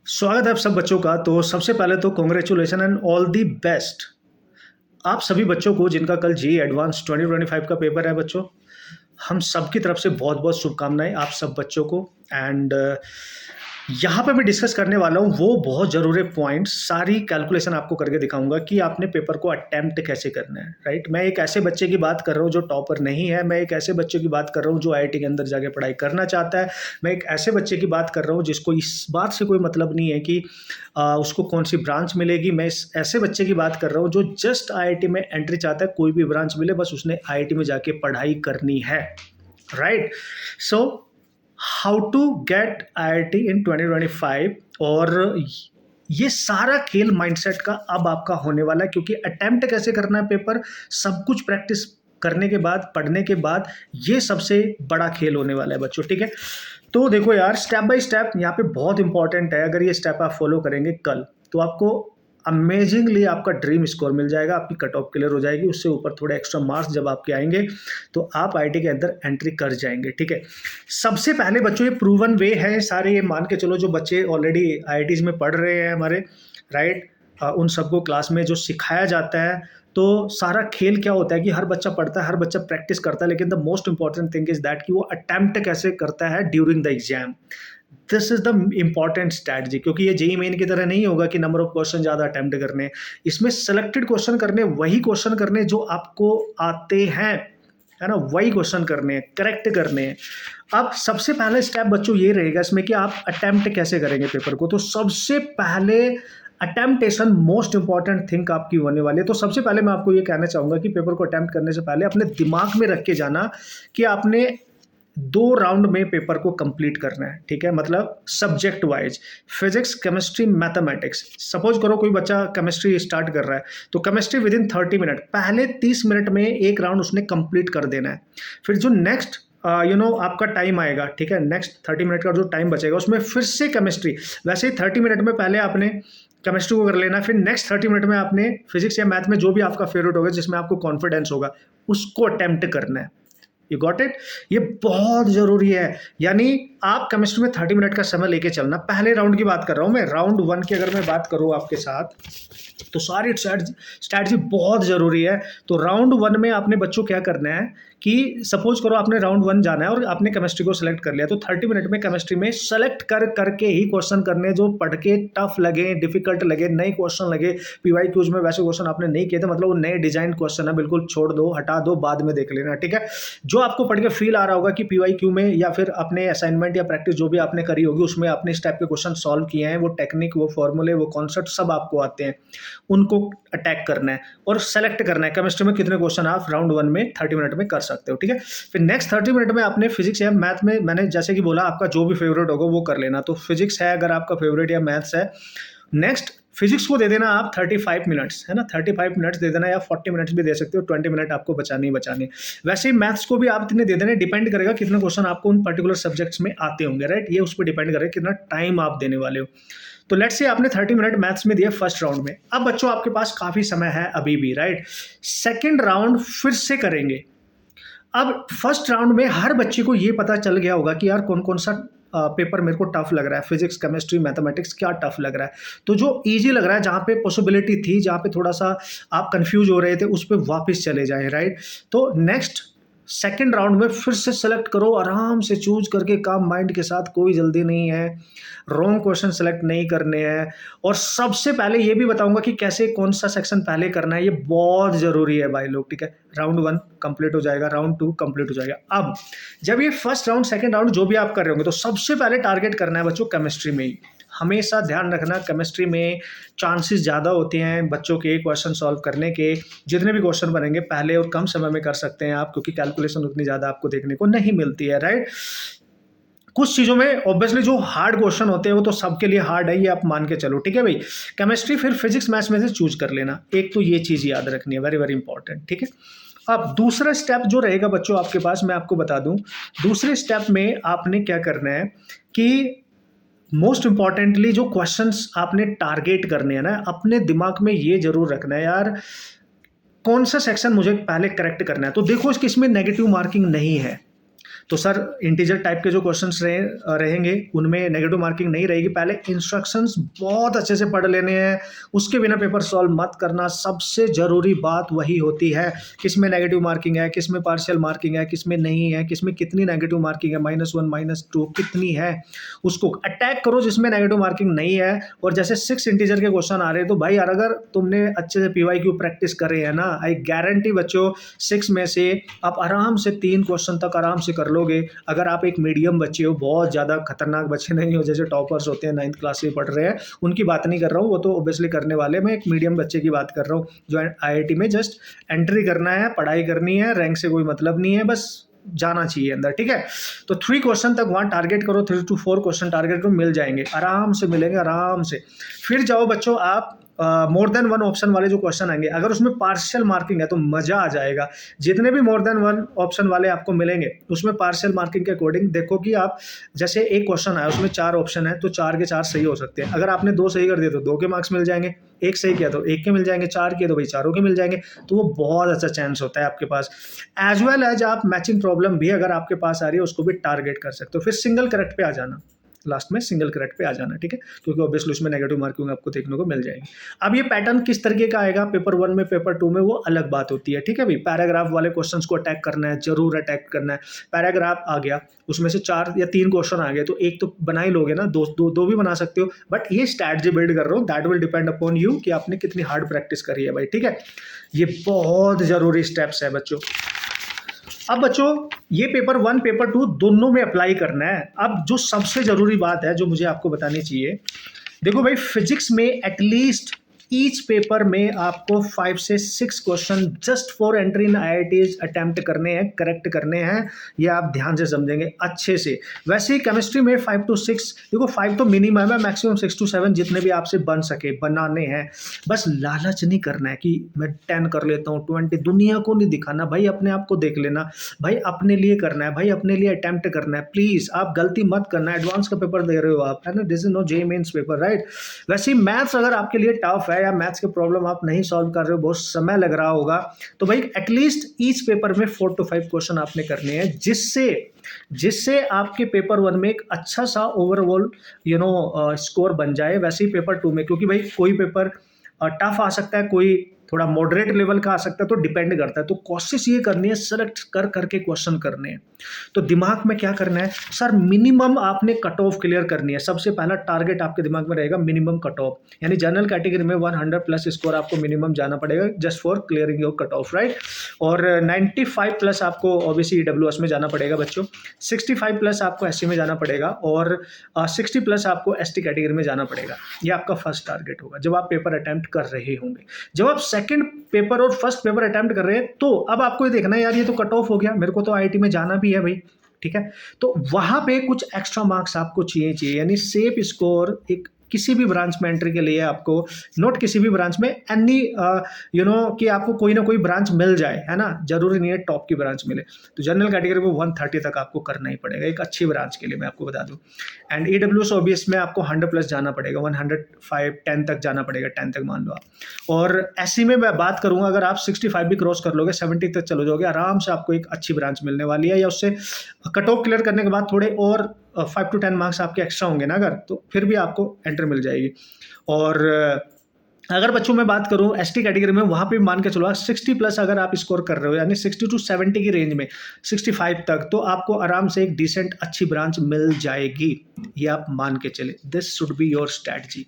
स्वागत है आप सब बच्चों का। तो सबसे पहले तो congratulation and all the best आप सभी बच्चों को जिनका कल जी एडवांस 2025 का पेपर है। बच्चों, हम सबकी तरफ से बहुत बहुत शुभकामनाएं आप सब बच्चों को। एंड यहाँ पे मैं डिस्कस करने वाला हूँ वो बहुत ज़रूरी पॉइंट्स, सारी कैलकुलेशन आपको करके दिखाऊंगा कि आपने पेपर को अटेम्प्ट कैसे करना है। राइट, मैं एक ऐसे बच्चे की बात कर रहा हूँ जो टॉपर नहीं है, मैं एक ऐसे बच्चे की बात कर रहा हूँ जो आईआईटी के अंदर जाके पढ़ाई करना चाहता है, मैं एक ऐसे बच्चे की बात कर रहा हूँ जिसको इस बात से कोई मतलब नहीं है कि उसको कौन सी ब्रांच मिलेगी। मैं इस ऐसे बच्चे की बात कर रहा हूँ जो जस्ट आईआईटी में एंट्री चाहता है, कोई भी ब्रांच मिले, बस उसने आईआईटी में जाके पढ़ाई करनी है। Right, so how to get IIT in 2025, और ये सारा खेल माइंडसेट का अब आपका होने वाला है, क्योंकि अटेम्प्ट कैसे करना है पेपर, सब कुछ प्रैक्टिस करने के बाद, पढ़ने के बाद, ये सबसे बड़ा खेल होने वाला है बच्चों। ठीक है, तो देखो यार, स्टेप बाय स्टेप यहाँ पे बहुत इंपॉर्टेंट है। अगर ये स्टेप आप फॉलो करेंगे कल, तो आपको अमेजिंगली आपका ड्रीम स्कोर मिल जाएगा, आपकी कट ऑफ क्लियर हो जाएगी, उससे ऊपर थोड़े एक्स्ट्रा मार्क्स जब आपके आएंगे तो आप आईआईटी के अंदर एंट्री कर जाएंगे। ठीक है, सबसे पहले बच्चों ये प्रूवन वे है सारे, ये मान के चलो जो बच्चे ऑलरेडी आईआईटीज में पढ़ रहे हैं हमारे, राइट, उन सबको क्लास में जो सिखाया जाता है। तो सारा खेल क्या होता है कि हर बच्चा पढ़ता है, हर बच्चा प्रैक्टिस करता है, लेकिन the most important thing is that कि वो अटेम्प्ट कैसे करता है during the exam. This is the important strategy, क्योंकि ये जेईई मेन की तरह नहीं होगा कि नंबर ऑफ क्वेश्चन ज़्यादा अटेम्प्ट करने, इसमें सेलेक्टेड क्वेश्चन करने, वही क्वेश्चन करने जो आपको आते हैं, है ना, वही क्वेश्चन करने हैं, करेक्ट करने हैं। अब सबसे पहला स्टेप बच्चों ये रहेगा इसमें कि आप अटेम्प्ट कैसे करेंगे पेपर को। तो सबसे पहले अटेम्प्टेशन मोस्ट इंपॉर्टेंट थिंग आपकी होने वाली है। तो सबसे पहले मैं आपको ये कहना चाहूँगा कि पेपर को अटेम्प्ट करने से पहले अपने दिमाग में रख के जाना कि आपने 2 राउंड में पेपर को कंप्लीट करना है। ठीक है, मतलब subject wise, physics, chemistry, mathematics. Suppose करो कोई बच्चा केमिस्ट्री स्टार्ट कर रहा है, तो केमिस्ट्री विद इन 30 मिनट, पहले 30 मिनट में एक राउंड उसने कंप्लीट कर देना है। फिर जो नेक्स्ट आपका टाइम आएगा, ठीक है, नेक्स्ट 30 मिनट का जो टाइम बचेगा उसमें फिर से केमिस्ट्री, वैसे ही 30 मिनट में पहले आपने केमिस्ट्री को कर लेना, फिर नेक्स्ट 30 मिनट में आपने फिजिक्स या मैथ में जो भी आपका फेवरेट होगा, जिसमें आपको कॉन्फिडेंस होगा, उसको अटेम्प्ट करना है। यू गॉट इट, ये बहुत जरूरी है। यानी आप केमिस्ट्री में 30 मिनट का समय लेके चलना। पहले राउंड की बात कर रहा हूं मैं, राउंड 1 की अगर मैं बात करूं आपके साथ, तो सारी स्ट्रैटेजी बहुत जरूरी है। तो राउंड 1 में आपने बच्चों क्या करना है कि सपोज करो आपने राउंड 1 जाना है और आपने केमिस्ट्री को सिलेक्ट कर लिया, तो 30 मिनट में केमिस्ट्री में सेलेक्ट करके ही क्वेश्चन करने जो पढ़ के टफ लगे, डिफिकल्ट लगे, नए क्वेश्चन लगे। पीवाई क्यूज में वैसे क्वेश्चन आपने नहीं किए थे, मतलब वो नए डिजाइन क्वेश्चन है, बिल्कुल छोड़ दो, हटा दो, बाद में देख लेना। ठीक है, जो आपको पढ़ के फील आ रहा होगा कि पीवाई क्यू में या फिर अपने असाइनमेंट या प्रैक्टिस जो भी आपने करी होगी उसमें आपने इस टाइप के क्वेश्चन सॉल्व किए हैं, वो टेक्निक, वो फॉर्मूले, वो कॉन्सेप्ट सब आपको आते हैं, उनको अटैक करना है और सेलेक्ट करना है केमिस्ट्री में कितने क्वेश्चन आप राउंड 1 में 30 मिनट में कर सकते हो। ठीक है, फिर नेक्स्ट 30 मिनट में आपने फिजिक्स या मैथ में, मैंने जैसे कि बोला, आपका जो भी फेवरेट होगा वो कर लेना। तो फिजिक्स है अगर आपका फेवरेट, या मैथ्स है, नेक्स्ट फिजिक्स को दे देना आप 35 मिनट्स, है ना, 35 मिनट्स दे देना, या 40 मिनट्स भी दे सकते हो, 20 मिनट आपको बचाने ही बचाने। वैसे ही मैथ्स को भी आप इतने दे देना, डिपेंड करेगा कितने क्वेश्चन आपको उन पर्टिकुलर सब्जेक्ट्स में आते होंगे। राइट, ये उस पर डिपेंड करेगा कितना टाइम आप देने वाले हो। तो लेट्स से आपने 30 मिनट मैथ्स में दिया फर्स्ट राउंड में। अब बच्चों आपके पास काफी समय है अभी भी, राइट। सेकेंड राउंड फिर से करेंगे। अब फर्स्ट राउंड में हर बच्चे को ये पता चल गया होगा कि यार कौन कौन सा पेपर मेरे को टफ लग रहा है, फिजिक्स, केमिस्ट्री, मैथमेटिक्स क्या टफ लग रहा है। तो जो इजी लग रहा है, जहाँ पे पॉसिबिलिटी थी, जहाँ पे थोड़ा सा आप कंफ्यूज हो रहे थे, उस पर वापस चले जाएं। राइट, तो नेक्स्ट सेकेंड राउंड में फिर से सेलेक्ट करो, आराम से चूज करके, काम माइंड के साथ, कोई जल्दी नहीं है, रॉन्ग क्वेश्चन सेलेक्ट नहीं करने हैं। और सबसे पहले ये भी बताऊंगा कि कैसे, कौन सा सेक्शन पहले करना है, ये बहुत जरूरी है भाई लोग। ठीक है, राउंड 1 कंप्लीट हो जाएगा, राउंड 2 कंप्लीट हो जाएगा। अब जब ये फर्स्ट राउंड, सेकंड राउंड जो भी आप कर रहे होंगे, तो सबसे पहले टारगेट करना है बच्चों केमिस्ट्री में ही। हमेशा ध्यान रखना, केमिस्ट्री में चांसेस ज़्यादा होते हैं बच्चों के क्वेश्चन सॉल्व करने के। जितने भी क्वेश्चन बनेंगे पहले और कम समय में कर सकते हैं आप, क्योंकि कैलकुलेशन उतनी ज़्यादा आपको देखने को नहीं मिलती है। राइट, कुछ चीज़ों में ऑब्वियसली जो हार्ड क्वेश्चन होते हैं वो तो सबके लिए हार्ड है, ये आप मान के चलो। ठीक है भाई, केमिस्ट्री फिर फिजिक्स मैथ्स में से चूज कर लेना। एक तो ये चीज़ याद रखनी है, वेरी वेरी इंपॉर्टेंट। ठीक है, अब दूसरा स्टेप जो रहेगा बच्चों आपके पास, मैं आपको बता दूं, दूसरे स्टेप में आपने क्या करना है कि मोस्ट इंपॉर्टेंटली जो क्वेश्चंस आपने टारगेट करने हैं ना, अपने दिमाग में ये जरूर रखना है यार कौन सा सेक्शन मुझे पहले करेक्ट करना है। तो देखो इसमें नेगेटिव मार्किंग नहीं है, तो सर इंटीजर टाइप के जो क्वेश्चंस रहेंगे उनमें नेगेटिव मार्किंग नहीं रहेगी। पहले इंस्ट्रक्शंस बहुत अच्छे से पढ़ लेने हैं, उसके बिना पेपर सॉल्व मत करना। सबसे ज़रूरी बात वही होती है, किस में नेगेटिव मार्किंग है, किस में पार्शियल मार्किंग है, किस में नहीं है, किस में कितनी नेगेटिव मार्किंग है, -1 -2 कितनी है, उसको अटैक करो जिसमें नेगेटिव मार्किंग नहीं है। और जैसे 6 इंटीजर के क्वेश्चन आ रहे हैं तो भाई यार अगर तुमने अच्छे से पीवाईक्यू प्रैक्टिस करे है ना, आई गारंटी बच्चों 6 में से आप आराम से 3 क्वेश्चन तक आराम से कर लोगे। अगर आप एक मीडियम बच्चे हो, बहुत ज़्यादा खतरनाक बच्चे नहीं हो जैसे टॉपर्स होते हैं 9th क्लास से पढ़ रहे हैं, उनकी बात नहीं कर रहा हूँ, वो तो ऑब्वियसली करने वाले। मैं एक मीडियम बच्चे की बात कर रहा हूँ जो आईआईटी में जस्ट एंट्री करना है, पढ़ाई करनी है, रैंक से कोई मतलब नहीं है, बस जाना चाहिए अंदर, ठीक है। तो 3 क्वेश्चन तक वहाँ टारगेट करो, 3 to 4 क्वेश्चन टारगेट करो, मिल जाएंगे, आराम से मिलेंगे, आराम से। फिर जाओ बच्चों आप मोर देन 1 ऑप्शन वाले जो क्वेश्चन आएंगे, अगर उसमें पार्शियल मार्किंग है तो मज़ा आ जाएगा। जितने भी मोर देन 1 ऑप्शन वाले आपको मिलेंगे उसमें पार्शियल मार्किंग के अकॉर्डिंग देखो कि आप जैसे एक क्वेश्चन आया उसमें 4 ऑप्शन है तो 4 के 4 सही हो सकते हैं। अगर आपने 2 सही कर दिए तो 2 के मार्क्स मिल जाएंगे, 1 सही किया तो 1 के मिल जाएंगे, 4 किए तो भाई 4 के मिल जाएंगे। तो वो बहुत अच्छा चांस होता है आपके पास। एज वेल एज आप मैचिंग प्रॉब्लम भी अगर आपके पास आ रही है उसको भी टारगेट कर सकते हो। फिर सिंगल करेक्ट पे आ जाना, लास्ट में सिंगल करेक्ट पे आ जाना, ठीक है, क्योंकि ऑब्वियसली उसमें नेगेटिव मार्किंग आपको देखने को मिल जाएगी। अब ये पैटर्न किस तरीके का आएगा पेपर 1 में, पेपर 2 में, वो अलग बात होती है, ठीक है भाई। पैराग्राफ वाले क्वेश्चंस को अटैक करना है, जरूर अटैक करना है। पैराग्राफ आ गया, उसमें से 4 या 3 क्वेश्चन आ गए तो एक तो बना ही लोगे ना, दो भी बना सकते हो, बट ये स्ट्रैटेजी बिल्ड कर रहा हूँ, that will depend upon you कि आपने कितनी हार्ड प्रैक्टिस करी है भाई, ठीक है। ये बहुत जरूरी स्टेप्स है बच्चों। अब बच्चों ये पेपर 1 पेपर 2 दोनों में अप्लाई करना है। अब जो सबसे ज़रूरी बात है जो मुझे आपको बतानी चाहिए, देखो भाई फिजिक्स में एटलीस्ट ईच पेपर में आपको 5 से 6 question just for entry in IITs attempt करने हैं, करेक्ट करने हैं। ये आप ध्यान से समझेंगे अच्छे से। वैसे ही केमिस्ट्री में 5 to 6, देखो 5 तो मिनिमम है, मैक्सिमम 6 to 7 जितने भी आपसे बन सके बनाने हैं। बस लालच नहीं करना है कि मैं 10 कर लेता हूँ, 20, दुनिया को नहीं दिखाना भाई, अपने आप को देख लेना भाई, अपने लिए करना है भाई, अपने लिए अटेम्प्ट करना है। प्लीज़ आप गलती मत करना, एडवांस का पेपर दे रहे हो आप, है ना, this is no JEE Mains paper, right. वैसे ही मैथ्स अगर आपके लिए टफ है या मैथ्स के प्रॉब्लम आप नहीं सॉल्व कर रहे हो, बहुत समय लग रहा होगा, तो भाई एटलीस्ट ईच पेपर में 4 to 5 क्वेश्चन आपने करने हैं, जिससे आपके पेपर 1 में एक अच्छा सा ओवरऑल स्कोर बन जाए। वैसे ही पेपर 2 में, क्योंकि भाई कोई पेपर टफ आ सकता है, कोई थोड़ा मॉडरेट लेवल का आ सकता है, तो डिपेंड करता है। तो कोशिश ये करनी है सेलेक्ट कर करके क्वेश्चन करने हैं। तो दिमाग में क्या करना है सर, मिनिमम आपने कट ऑफ क्लियर करनी है। सबसे पहला टारगेट आपके दिमाग में रहेगा मिनिमम कट ऑफ, यानी जनरल कैटेगरी में 100 प्लस स्कोर आपको मिनिमम जाना पड़ेगा just for clearing your cut off, right. और 95 प्लस आपको ऑब्वियसली ईडब्ल्यूएस में जाना पड़ेगा बच्चों, 65 प्लस आपको एससी में जाना पड़ेगा, और 60 प्लस आपको एसटी कैटेगरी में जाना पड़ेगा। ये आपका फर्स्ट टारगेट होगा जब आप पेपर अटेम्प्ट कर रहे होंगे। जब आप सेकंड पेपर और फर्स्ट पेपर अटेम्प्ट कर रहे हैं तो अब आपको ये देखना है यार, ये तो कट ऑफ हो गया, मेरे को तो आईआईटी में जाना भी है भाई, ठीक है। तो वहां पे कुछ एक्स्ट्रा मार्क्स आपको चाहिए, यानी सेफ स्कोर एक किसी भी ब्रांच में एंट्री के लिए आपको, नोट किसी भी ब्रांच में, एनी कि आपको कोई ना कोई ब्रांच मिल जाए, है ना, जरूरी नहीं है टॉप की ब्रांच मिले। तो जनरल कैटेगरी में 130 तक आपको करना ही पड़ेगा एक अच्छी ब्रांच के लिए, मैं आपको बता दूं। एंड ईडब्ल्यूएस ओबीएस में आपको 100 प्लस जाना पड़ेगा, 105 10 तक जाना पड़ेगा, 10 तक मान लो आप। और एससी में मैं बात करूंगा, अगर आप 65 भी क्रॉस कर लोगे, 70 तक चलो जाओगे, आराम से आपको एक अच्छी ब्रांच मिलने वाली है। या उससे कट ऑफ क्लियर करने के बाद थोड़े और 5 to 10 मार्क्स आपके एक्स्ट्रा होंगे ना अगर, तो फिर भी आपको एंट्री मिल जाएगी। और अगर बच्चों में बात करूं एसटी कैटेगरी में, वहां पे मान के चलो 60 प्लस अगर आप स्कोर कर रहे हो, यानी 60 to 70 की रेंज में, 65 तक, तो आपको आराम से एक डिसेंट अच्छी ब्रांच मिल जाएगी। ये आप मान के चले, this should be your strategy.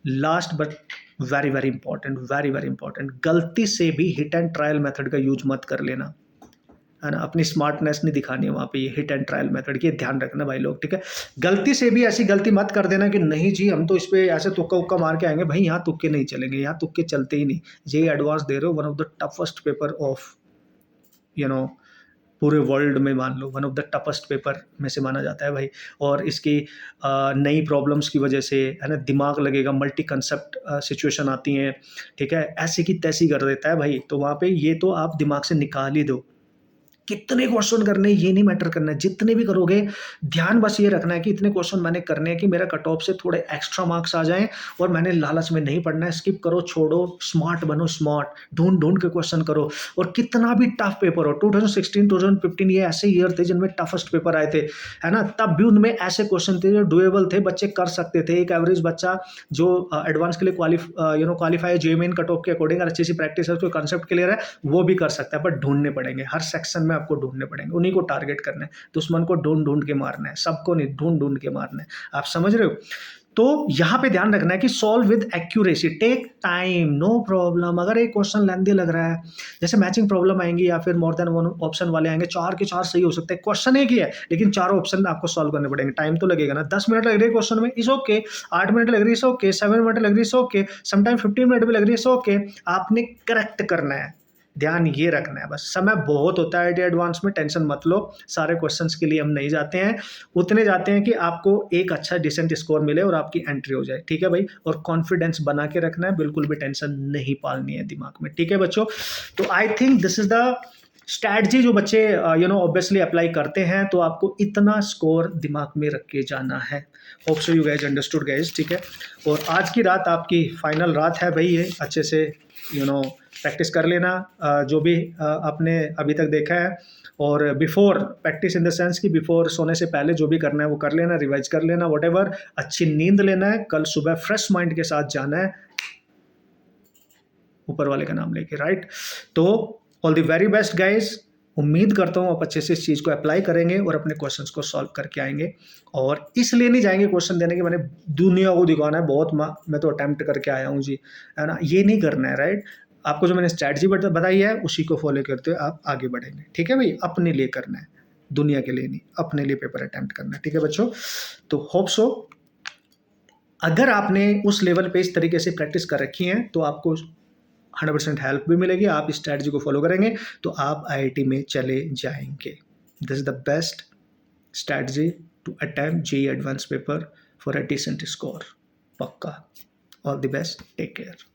Last but very very important, very very important, गलती से भी हिट एंड ट्रायल मेथड का यूज मत कर लेना, है ना। अपनी स्मार्टनेस नहीं दिखानी है वहाँ पे, ये हिट एंड ट्रायल मेथड की ध्यान रखना भाई लोग, ठीक है। गलती से भी ऐसी गलती मत कर देना कि नहीं जी हम तो इस पे ऐसे तुक्का उक्का मार के आएंगे, भाई यहाँ तुक्के नहीं चलेंगे, यहाँ तुक्के चलते ही नहीं। जेईई एडवांस दे रहे हो, one of the toughest paper ऑफ पूरे वर्ल्ड में, मान लो one of the toughest paper में से माना जाता है भाई। और इसकी नई प्रॉब्लम्स की वजह से, है ना, दिमाग लगेगा, मल्टी कंसेप्ट सिचुएशन आती हैं, ठीक है, ऐसी की तैसी कर देता है भाई। तो वहाँ पे ये तो आप दिमाग से निकाल ही दो, कितने क्वेश्चन करने ये नहीं मैटर करना है, जितने भी करोगे ध्यान बस ये रखना है कि इतने क्वेश्चन मैंने करने हैं कि मेरा कट ऑफ से थोड़े एक्स्ट्रा मार्क्स आ जाएं, और मैंने लालच में नहीं पढ़ना है, स्किप करो, छोड़ो, स्मार्ट बनो, स्मार्ट ढूंढ ढूंढ के क्वेश्चन करो। और कितना भी टफ पेपर हो, 2016 2015 ये ऐसे ईयर थे जिनमें टफेस्ट पेपर आए थे, है ना, तब भी उनमें ऐसे क्वेश्चन थे जो डुएबल थे, बच्चे कर सकते थे। एक एवरेज बच्चा जो एडवांस के लिए क्वालिफाई जेईई कट ऑफ के अकॉर्डिंग अच्छी सी प्रैक्टिस है, उसको कंसेप्ट क्लियर है, वो भी कर सकता है, पर ढूंढने पड़ेंगे, हर सेक्शन में आपको ढूंढने पड़ेंगे, उन्हीं को टारगेट करना है, दुश्मन को ढूंढ ढूंढ के मारना है, सबको नहीं, ढूंढ ढूंढ के मारना है। आप समझ रहे हो? तो यहां पे ध्यान रखना है कि solve with accuracy, take time, no problem. अगर एक क्वेश्चन लेंथी लग रहा है, जैसे मैचिंग प्रॉब्लम आएंगी या फिर मोर देन वन ऑप्शन वाले आएंगे, 4 के 4 सही हो सकते हैं, क्वेश्चन एक ही है लेकिन चारों ऑप्शन आपको सॉल्व करने पड़ेंगे, टाइम तो लगेगा ना, 10 मिनट लग रही है क्वेश्चन में, इज ओके, 8 मिनट लग रही है, इज ओके, 7 मिनट लग रही है, इज ओके, समटाइम 15 मिनट भी लग रही है, इज ओके। आपने करेक्ट करना है, ध्यान ये रखना है बस। समय बहुत होता है आईटी एडवांस में, टेंशन मत लो, सारे क्वेश्चंस के लिए हम नहीं जाते हैं, उतने जाते हैं कि आपको एक अच्छा डिसेंट स्कोर मिले और आपकी एंट्री हो जाए, ठीक है भाई। और कॉन्फिडेंस बना के रखना है, बिल्कुल भी टेंशन नहीं पालनी है दिमाग में, ठीक है बच्चों। तो I think this is the strategy जो बच्चे ऑब्वियसली अप्लाई करते हैं, तो आपको इतना स्कोर दिमाग में रख के जाना है। Hope so you guys understood guys, ठीक है। और आज की रात आपकी फाइनल रात है भाई, ये अच्छे से प्रैक्टिस कर लेना, जो भी आपने अभी तक देखा है। और before practice in the sense कि बिफोर सोने से पहले जो भी करना है वो कर लेना, रिवाइज कर लेना, व्हाटएवर, अच्छी नींद लेना है, कल सुबह फ्रेश माइंड के साथ जाना है ऊपर वाले का नाम लेके, राइट। तो all the very best guys, उम्मीद करता हूँ आप अच्छे से इस चीज़ को अप्लाई करेंगे और अपने क्वेश्चंस को सॉल्व करके आएंगे। और इसलिए नहीं जाएंगे क्वेश्चन देने के मैंने दुनिया को दिखाना है बहुत मैं तो अटेम्प्ट करके आया हूँ जी, है ना, ये नहीं करना है, राइट। आपको जो मैंने स्ट्रैटेजी बताई है उसी को फॉलो करते हुए आप आगे बढ़ेंगे, ठीक है भाई। अपने लिए करना है, दुनिया के लिए नहीं, अपने लिए पेपर अटेम्प्ट करना है, ठीक है बच्चों। तो होप सो अगर आपने उस लेवल पे इस तरीके से प्रैक्टिस कर रखी है तो आपको 100% हेल्प भी मिलेगी, आप इस स्ट्रैटेजी को फॉलो करेंगे तो आप आईआईटी में चले जाएंगे। This is the best strategy to attempt JEE advance paper for a decent score, पक्का। All the best, take care.